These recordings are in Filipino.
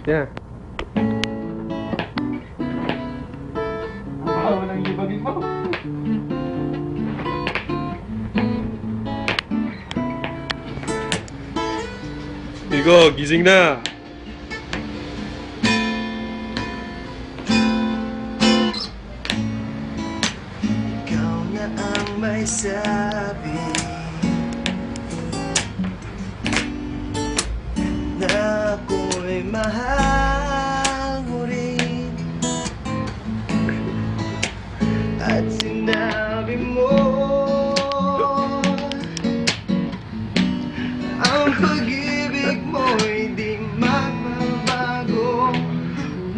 Yeah. Walang libagin mo. Igo, gising na. Ikaw na ang may sabi na ako'y mahal mo rin. At sinabi mo ang pag-ibig mo'y di magbabago.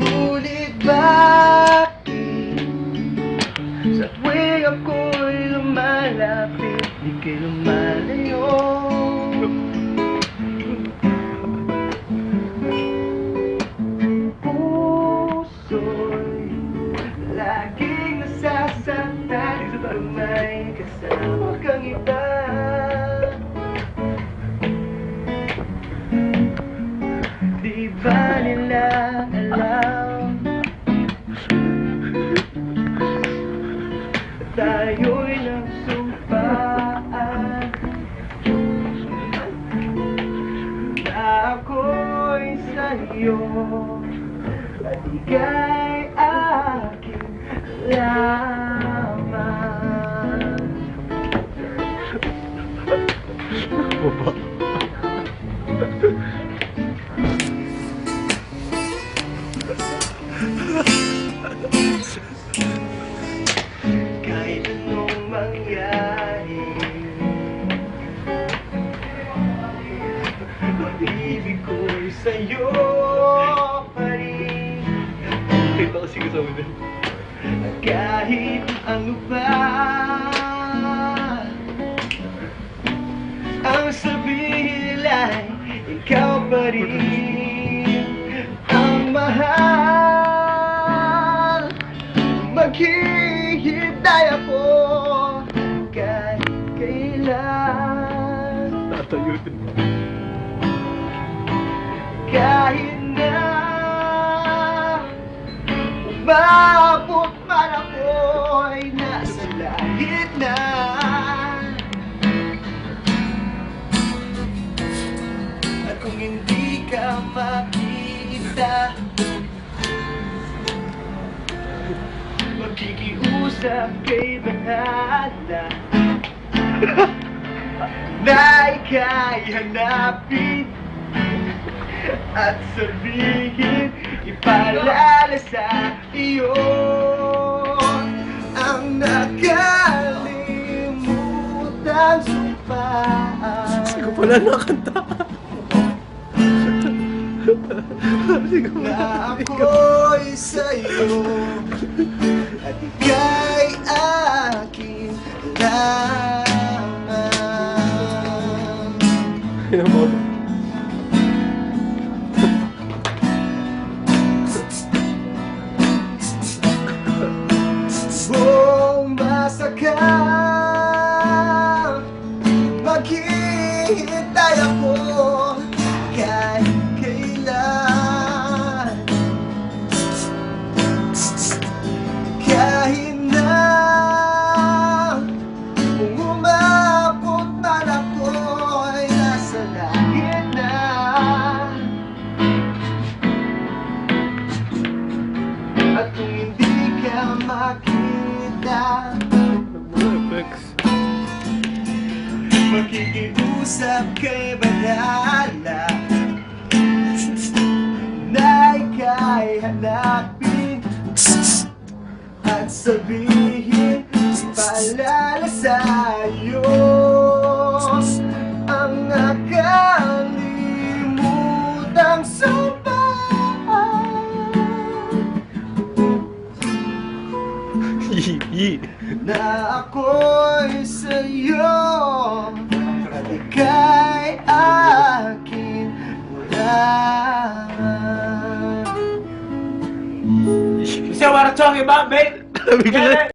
Ngunit bakit sa tuwing ako'y lumalapit, di kayo lumalayo? Puso'y laging nasasaktan pag may kasama kang iba. Di ba nila alam tayo'y nagsumpaan na ako'y sa'yo at ika'y akin lamang. Kahit anong mangyari, pag-ibig ko'y sa'yo pa rin. Kita kasi kasama din. Kahit ano pa ang sabihin ay ikaw pa rin ang mahal. Maghihintay ako kahit kailan, Tatayo din. kahit na umabot man ako'y nasa langit na. At kung hindi ka makita, magkikiusap kay bahala na ika'y hanapin at sabihin, ipaalala sa iyo ang nakalimutan sumpaan. Hindi ko pala nakanta. Na ako'y sa'yo at ika'y akin lamang. Yan mo. Bumasa ka, maghihintay ako kahit kailan, kahit na kung umabot man ako'y nasa langit na. At kung hindi ka makita, makikiusap kay bahala na ika'y hanapin at sabihin, ipaalala sa'yo ang nakalimutang sumpaan na ako'y sa'yo at ika'y akin lamang. You see what I'm talking about, babe? Sabi ko na.